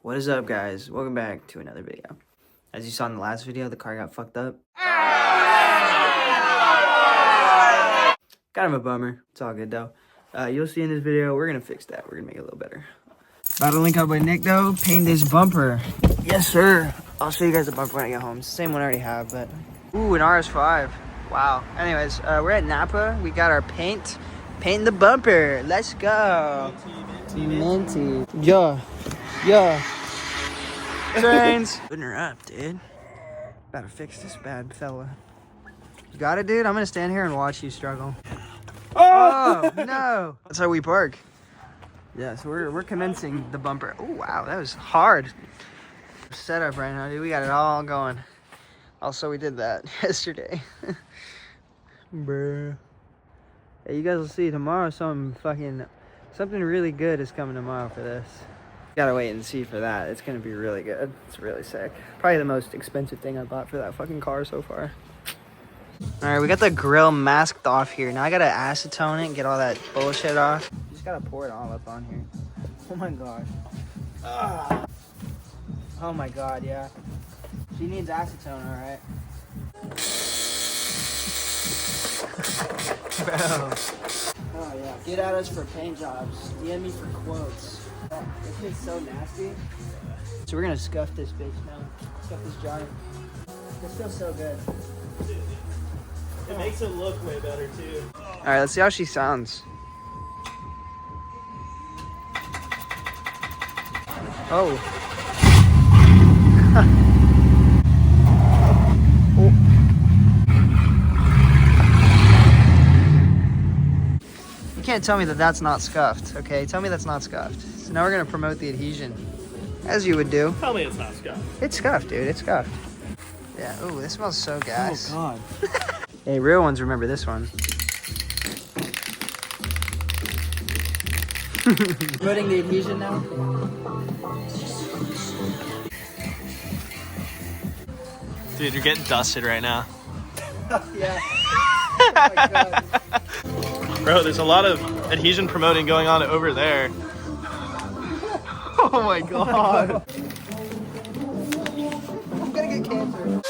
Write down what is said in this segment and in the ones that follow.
What is up, guys? Welcome back to another video. As you saw in the last video, the car got fucked up. Kind of a bummer. It's all good though. You'll see in this video, we're gonna fix that. We're gonna make it a little better. About to link up with Nick though, paint this bumper. Yes, sir. I'll show you guys the bumper when I get home. It's the same one I already have, but ooh, an RS5. Wow. Anyways, we're at Napa. We got our paint. Painting the bumper. Let's go. Minty. Yeah. Trains. Putting her up, dude. Gotta fix this bad fella. You got it, dude? I'm gonna stand here and watch you struggle. Oh, no. That's how we park. Yeah, so we're commencing the bumper. Oh, wow, that was hard. Setup right now, dude. We got it all going. Also, we did that yesterday. Bruh. Hey, you guys will see tomorrow something really good is coming tomorrow for this. Gotta wait and see for that. It's gonna be really good. It's really sick. Probably the most expensive thing I bought for that fucking car so far. All right, we got the grill masked off here. Now I gotta acetone it and get all that bullshit off. You just gotta pour it all up on here. Oh my gosh. Oh my god, yeah. She needs acetone, all right. Bro. Oh yeah. Get at us for paint jobs. DM me for quotes. Oh, this shit's so nasty. So we're gonna scuff this bitch now. Scuff this giant. This feels so good. It makes it look way better too. Alright, let's see how she sounds. Oh. You can't tell me that that's not scuffed, okay? Tell me that's not scuffed. So now we're gonna promote the adhesion, as you would do. Tell me it's not scuffed. It's scuffed, dude. It's scuffed. Yeah. Ooh, this smells so gas. Oh god. Hey, real ones remember this one. Putting the adhesion now. Dude, you're getting dusted right now. Yeah. Oh my god. Bro, there's a lot of adhesion promoting going on over there. Oh my god. I'm gonna get cancer.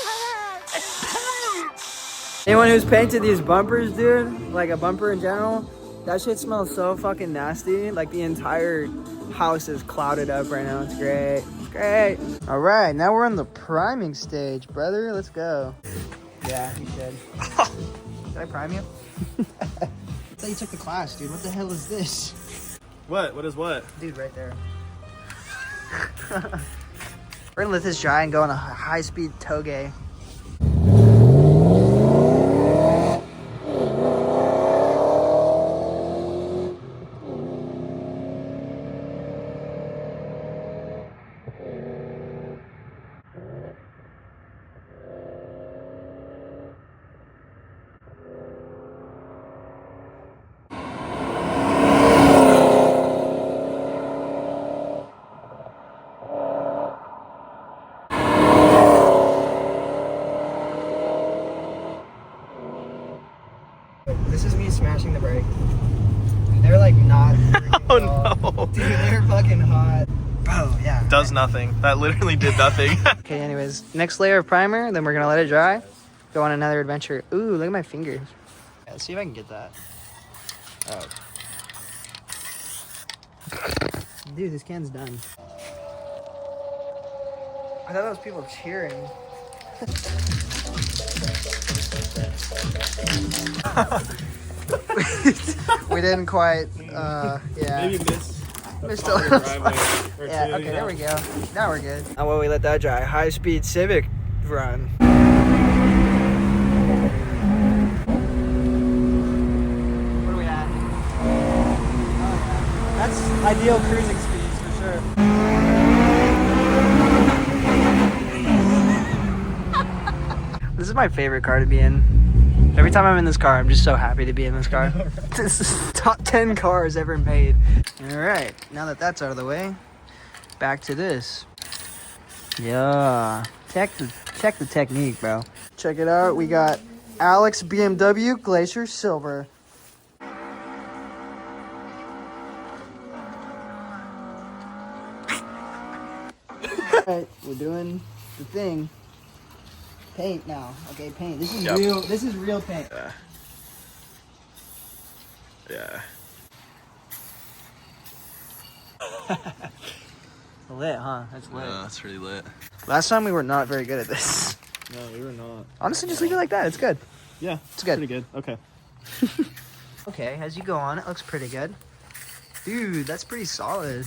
Anyone who's painted these bumpers, dude, like a bumper in general, that shit smells so fucking nasty. Like the entire house is clouded up right now. It's great. It's great. All right, now we're on the priming stage, brother. Let's go. Yeah, you should. Did I prime you? I thought you took the class, dude. What the hell is this? What? What is what? Dude, right there. We're gonna let this dry and go on a high-speed toge. This is me smashing the brake. They're like not. Oh no. Dude, they're fucking hot. Bro, yeah. Does nothing. That literally did nothing. Okay, anyways, next layer of primer, then we're gonna let it dry. Go on another adventure. Ooh, look at my fingers. Yeah, let's see if I can get that. Oh. Dude, this can's done. I thought that was people cheering. We didn't quite, yeah. Maybe missed Missed a a- driveway or Yeah, two, okay, you there know? we go. Now we're good. Now while we let that dry, high-speed Civic run. What are we at? Oh, yeah. That's ideal cruising speeds for sure. This is my favorite car to be in. Every time I'm in this car, I'm just so happy to be in this car. This is top 10 cars ever made. All right, now that that's out of the way, back to this. Yeah, check the technique, bro. Check it out. We got Alex BMW Glacier Silver. Alright, we're doing the thing. Paint now. Okay, paint. This is Yep. real. This is real paint. Yeah. Yeah. Lit, huh? That's lit. Yeah, that's really lit. Last time we were not very good at this. No, we were not. Honestly, just leave it like that. It's good. Yeah, it's good. Pretty good. Okay. Okay, as you go on, it looks pretty good. Dude, that's pretty solid.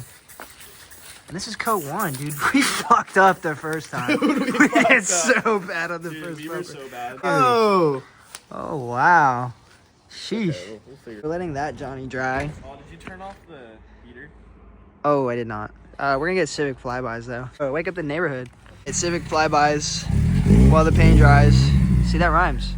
And this is coat 1, dude. We fucked up the first time. Dude, we did so bad on the first we bumper. were so bad. Oh. Oh, wow. Sheesh. Okay, we'll figure it We're letting that Johnny dry. out. Did you turn off the heater? Oh, I did not. We're gonna get Civic flybys though. Oh, wake up the neighborhood. It's Civic flybys while the paint dries. See, that rhymes.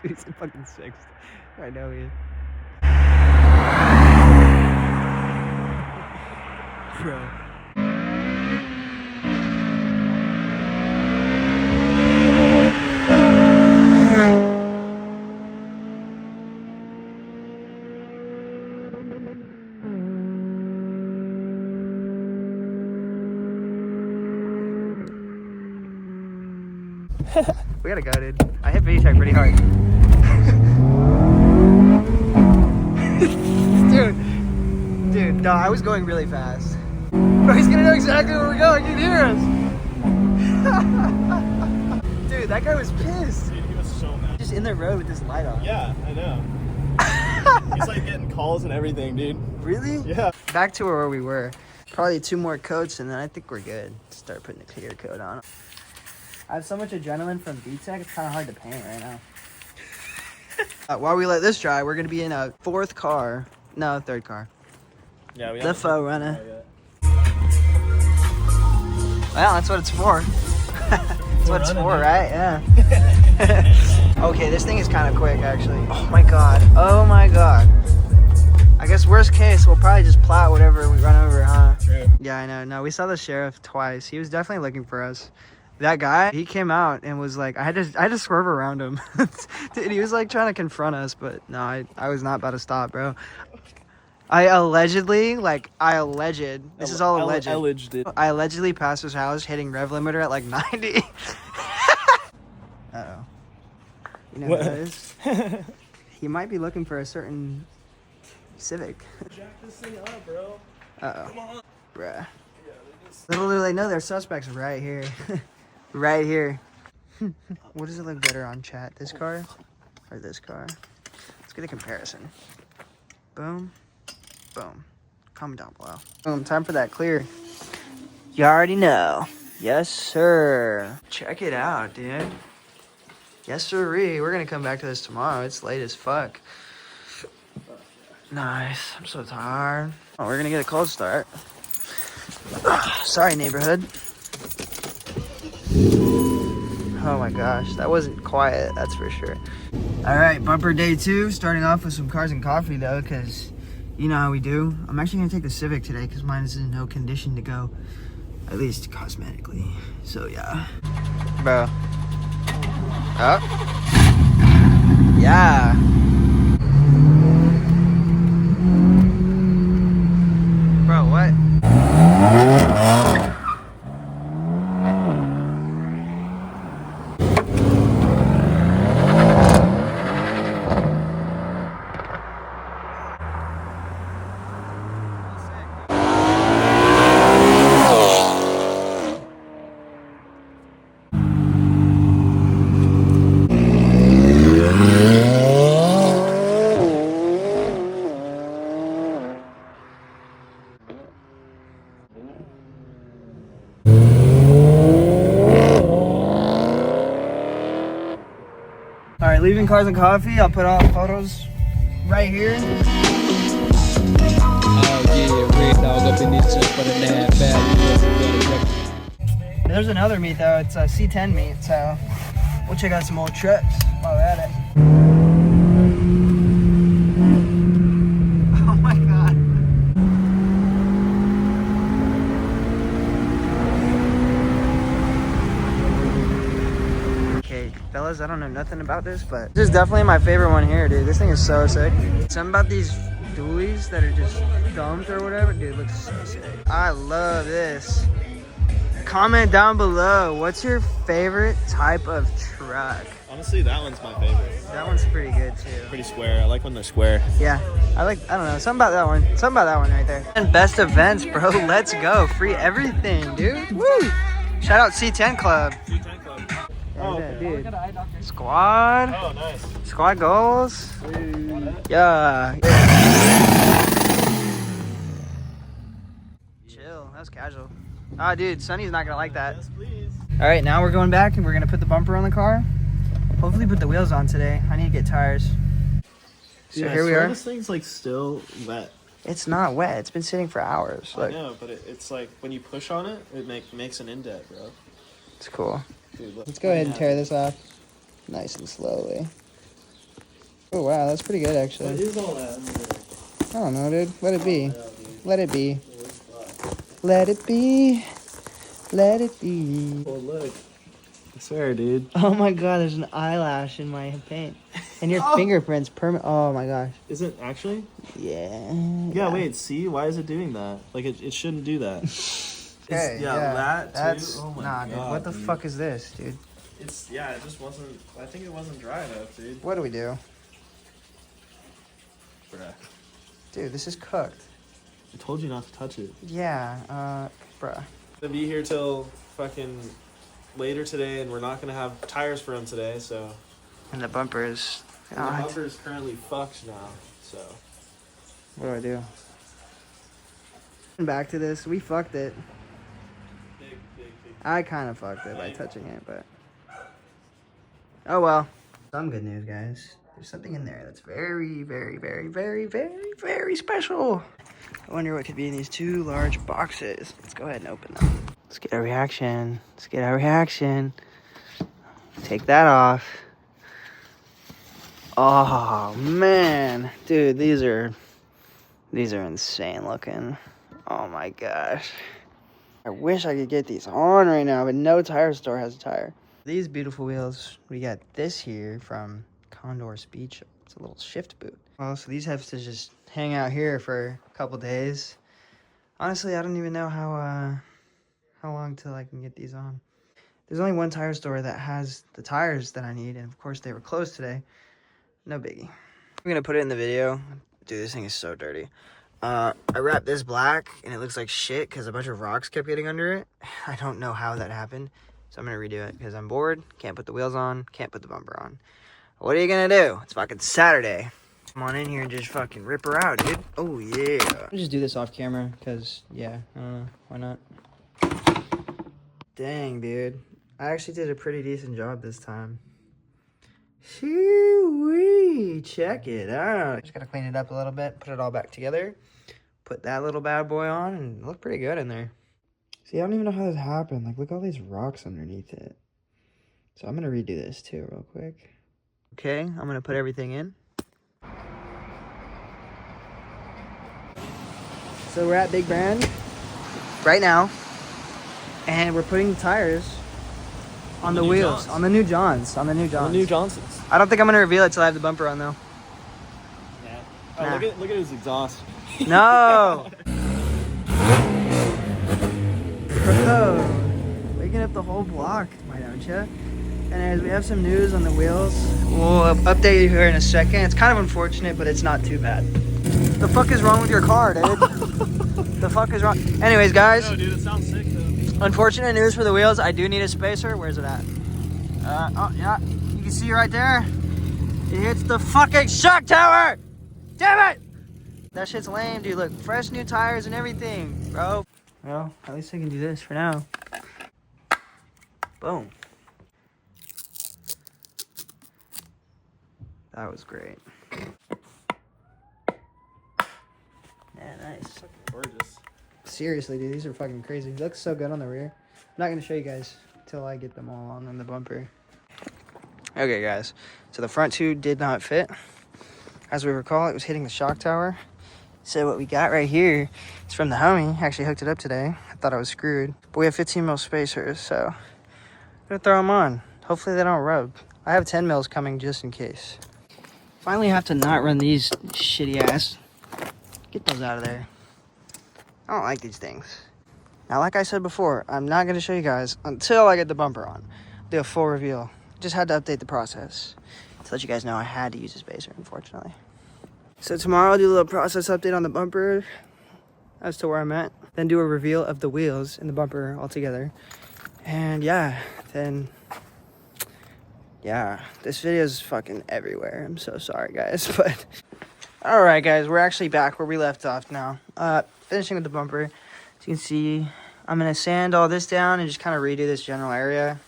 Dude, he's in fucking 6th. I know he is. Bro. We gotta go, dude. I hit V-check pretty hard. Dude, no, I was going really fast. Bro, he's gonna know exactly where we're going. He can hear us. Dude, that guy was pissed. Dude, he was so mad. Just in the road with this light on. Yeah, I know. He's like getting calls and everything, dude. Really? Yeah. Back to where we were. Probably 2 more coats, and then I think we're good. Start putting the clear coat on. I have so much adrenaline from VTech, it's kind of hard to paint right now. While we let this dry, we're going to be in a 4th car. No, 3rd car. Yeah, we The haven't- faux runner. Well, that's what it's for. That's what it's for, right? Yeah. Okay, this thing is kind of quick, actually. Oh my god. Oh my god. I guess worst case, we'll probably just plow whatever we run over, huh? True. Yeah, I know. No, we saw the sheriff twice. He was definitely looking for us. That guy, he came out and was like, I had to swerve around him. Dude, he was like trying to confront us, but no, I was not about to stop, bro. I alleged, this is all alleged. I allegedly passed his house hitting rev limiter at like 90. Uh-oh. You know what that is? He might be looking for a certain Civic. Jack this thing up, bro. Uh-oh. Come on. Bruh. Yeah, Little do they know their suspects right here. Right here. What does it look better on, chat? This car or this car? Let's get a comparison. Boom. Boom. Comment down below. Boom. Time for that clear. You already know. Yes, sir. Check it out, dude. Yes, sirree. We're going to come back to this tomorrow. It's late as fuck. Nice. I'm so tired. Oh, we're going to get a cold start. Sorry, neighborhood. Oh my gosh, that wasn't quiet, that's for sure. All right, bumper day 2, starting off with some cars and coffee though, because you know how we do. I'm actually gonna take the Civic today because mine is in no condition to go, at least cosmetically. So yeah. Bro. Oh. Yeah. Bro, what? leaving Cars and Coffee. I'll put all the photos right here. Oh yeah, Red Dog up in this for the nab bad. There's another meet though. It's a C10 meet, so we'll check out some old trucks while we're at it. Oh my god. Okay, fellas, I don't know nothing about this, but this is definitely my favorite one here, dude. This thing is so sick. Something about these dualies that are just thumbs or whatever, dude, looks so sick. I love this. Comment down below, what's your favorite type of truck? Honestly, that one's my favorite. That one's pretty good too. Pretty square. I like when they're square. Yeah, I don't know, something about that one. Something about that one right there. And best events, bro, let's go. Free everything, dude. Woo! Shout out C10 Club. C10 Club. Oh, okay. Dude. Squad. Oh, nice. Squad goals. Yeah. Chill, that was casual. Ah, dude, Sonny's not gonna like that. Yes, please. All right, now we're going back and we're gonna put the bumper on the car. Hopefully put the wheels on today. I need to get tires. So Dude, here we are. This thing's like still wet. It's not wet. It's been sitting for hours. Look. I know, but it's like when you push on it, it makes an indent, bro. It's cool. Dude, look. Let's go ahead and tear this off nice and slowly. Oh, wow, that's pretty good, actually. What is all that? I don't know, dude. Let it be. Let it be. Let it be. Let it be. Oh, look. I swear, dude. Oh my god, there's an eyelash in my paint. And your fingerprints Oh my gosh. Is it actually? Yeah. Yeah, wait, see? Why is it doing that? Like, it shouldn't do that. Okay, that too. That's, Oh my nah, god, dude. What the fuck is this, dude? It just wasn't, I think it wasn't dry enough, dude. What do we do? Bruh. Dude, this is cooked. I told you not to touch it. Yeah, bruh. Gonna be here till fucking later today, and we're not gonna have tires for him today, so. And the bumper is... And the bumper is currently fucked now, so. What do I do? Back to this. We fucked it. Big. I kind of fucked it by touching it, but... Oh well. Some good news, guys. There's something in there that's very, very, very, very, very, very special. I wonder what could be in these two large boxes. Let's go ahead and open them. Let's get a reaction. Let's get a reaction. Take that off. Oh, man. Dude, these are insane looking. Oh my gosh. I wish I could get these on right now, but no tire store has a tire. These beautiful wheels, we got this here from Condor Speed Shop. It's a little shift boot. Well, so these have to just hang out here for a couple days. Honestly, I don't even know how long till I can get these on. There's only one tire store that has the tires that I need, and of course they were closed today. No biggie. I'm gonna put it in the video. Dude, this thing is so dirty. I wrapped this black, and it looks like shit because a bunch of rocks kept getting under it. I don't know how that happened, so I'm gonna redo it because I'm bored. Can't put the wheels on, can't put the bumper on. What are you gonna do? It's fucking Saturday. Come on in here and just fucking rip her out, dude. Oh, yeah. I'll just do this off camera because, yeah, I don't know. Why not? Dang, dude. I actually did a pretty decent job this time. Shoo-wee. Check it out. Just gotta clean it up a little bit, put it all back together. Put that little bad boy on and look pretty good in there. See, I don't even know how this happened. Like, look at all these rocks underneath it. So I'm gonna redo this too real quick. Okay, I'm gonna put everything in. So we're at Big Brand right now, and we're putting the tires on the wheels, Johns. on the new Johns, on the new Johns. The new Johnsons. I don't think I'm gonna reveal it till I have the bumper on though. Yeah. Oh, Nah. look at his exhaust. No. Bro, waking up the whole block, why don't you? And as we have some news on the wheels, we'll update you here in a second. It's kind of unfortunate, but it's not too bad. The fuck is wrong with your car, dude? The fuck is wrong? Anyways, guys. No, dude, it sounds sick though. Unfortunate news for the wheels. I do need a spacer. Where's it at? Oh, yeah. You can see right there. It hits the fucking shock tower! Damn it! That shit's lame, dude. Look, fresh new tires and everything, bro. Well, at least I can do this for now. Boom. That was great. Yeah, nice. Gorgeous. Seriously, dude, these are fucking crazy. It looks so good on the rear. I'm not gonna show you guys till I get them all on the bumper. Okay, guys. So the front two did not fit. As we recall, it was hitting the shock tower. So what we got right here is from the homie. Actually hooked it up today. I thought I was screwed. But we have 15 mil spacers, so I'm gonna throw them on. Hopefully they don't rub. I have 10 mils coming just in case. Finally have to not run these shitty ass. Get those out of there. I don't like these things. Now, like I said before, I'm not gonna show you guys until I get the bumper on. Do a full reveal. Just had to update the process to let you guys know I had to use a spacer, unfortunately. So tomorrow I'll do a little process update on the bumper as to where I'm at. Then do a reveal of the wheels and the bumper all together. And yeah, then... yeah, this video is fucking everywhere. I'm so sorry, guys, but... Alright, guys, we're actually back where we left off now. Finishing with the bumper. As you can see, I'm going to sand all this down and just kind of redo this general area.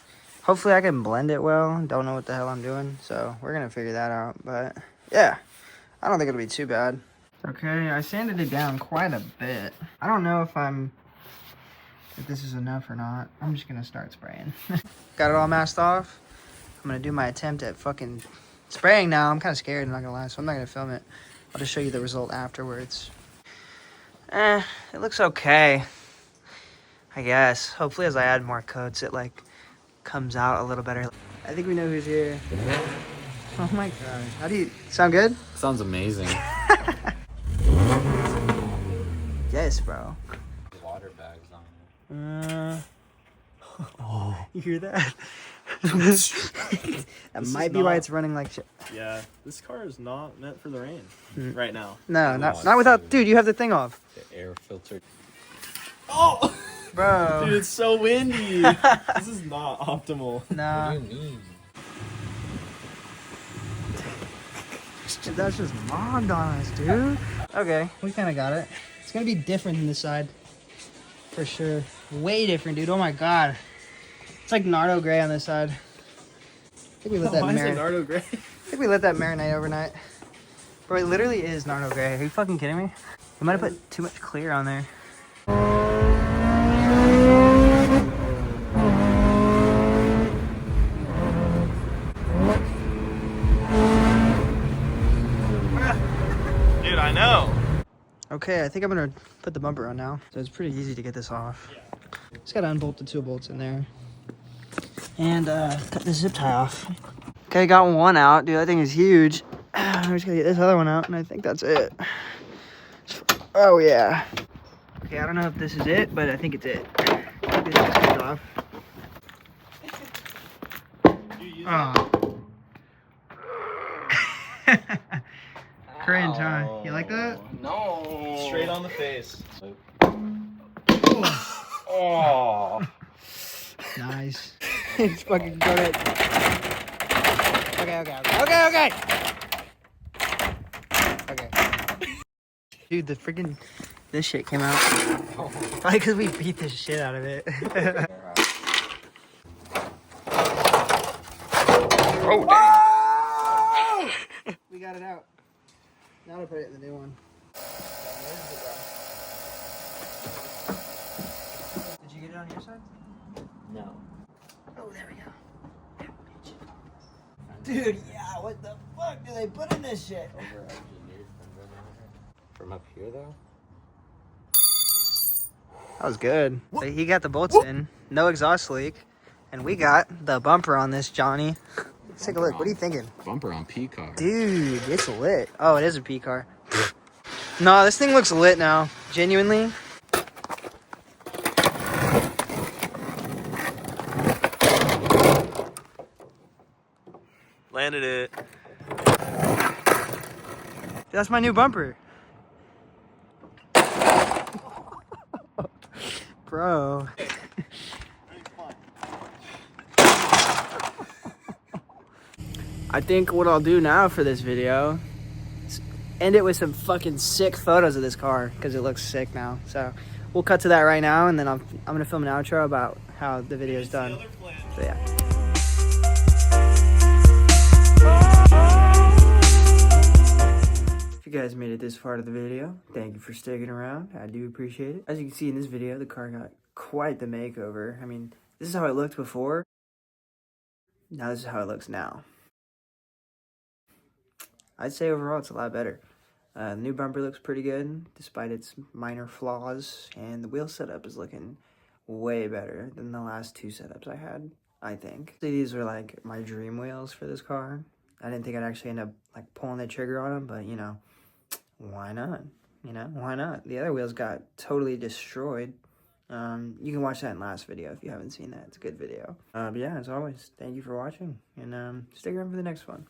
Hopefully I can blend it well. Don't know what the hell I'm doing, so we're going to figure that out. But, yeah, I don't think it'll be too bad. Okay, I sanded it down quite a bit. I don't know if this is enough or not. I'm just going to start spraying. Got it all masked off. I'm going to do my attempt at fucking spraying now. I'm kind of scared, I'm not going to lie, so I'm not going to film it. I'll just show you the result afterwards. It looks okay, I guess. Hopefully as I add more coats, it like comes out a little better. I think we know who's here. Oh my god. How do you sound good? Sounds amazing. Yes, bro. Water bags on it. Oh. You hear that? That might be why it's running like shit. Yeah, this car is not meant for the rain right now. No, not without... Dude, you have the thing off. The air filter. Oh! Bro. Dude, it's so windy. This is not optimal. Nah. What do you mean? That's just mogged on us, dude. Okay, we kind of got it. It's going to be different than this side. For sure. Way different, dude. Oh my god. It's like Nardo Gray on this side. I think we let that Why is it marinate. Nardo Gray? I think we let that marinate overnight. Bro, it literally is Nardo Gray. Are you fucking kidding me? We might have put too much clear on there. Dude, I know. Okay, I think I'm gonna put the bumper on now. So it's pretty easy to get this off. Just gotta unbolt the 2 bolts in there. And cut the zip tie off. Okay, got one out. Dude, that thing is huge. I'm just gonna get this other one out, and I think that's it. Oh, yeah. Okay, I don't know if this is it, but I think it's it. This just comes off. Oh. Cringe, huh? You like that? No. Straight on the face. Oh. Nice. It's fucking good. Okay. Dude, the freaking this shit came out. Probably because we beat the shit out of it. Oh, damn! We got it out. Now to put it in the new one. Did you get it on your side? No. Oh, there we go. Dude, yeah, what the fuck do they put in this shit? Over-engineered from up here, though? That was good. So he got the bolts in, no exhaust leak, and we got the bumper on this, Johnny. Let's take a look. What are you thinking? Bumper on P car. Dude, it's lit. Oh, it is a P car. No, this thing looks lit now. Genuinely. Landed it. That's my new bumper. Bro. I think what I'll do now for this video is end it with some fucking sick photos of this car because it looks sick now. So we'll cut to that right now, and then I'm gonna film an outro about how the video is done. So yeah. If you guys made it this far to the video, thank you for sticking around. I do appreciate it. As you can see in this video, the car got quite the makeover. I mean, this is how it looked before. Now this is how it looks now. I'd say overall it's a lot better. The new bumper looks pretty good, despite its minor flaws, and the wheel setup is looking way better than the last two setups I had, I think. These were like my dream wheels for this car. I didn't think I'd actually end up like pulling the trigger on them, but you know, why not? You know, why not? The other wheels got totally destroyed. You can watch that in last video if you haven't seen that. It's a good video. But yeah, as always, thank you for watching, and stick around for the next one.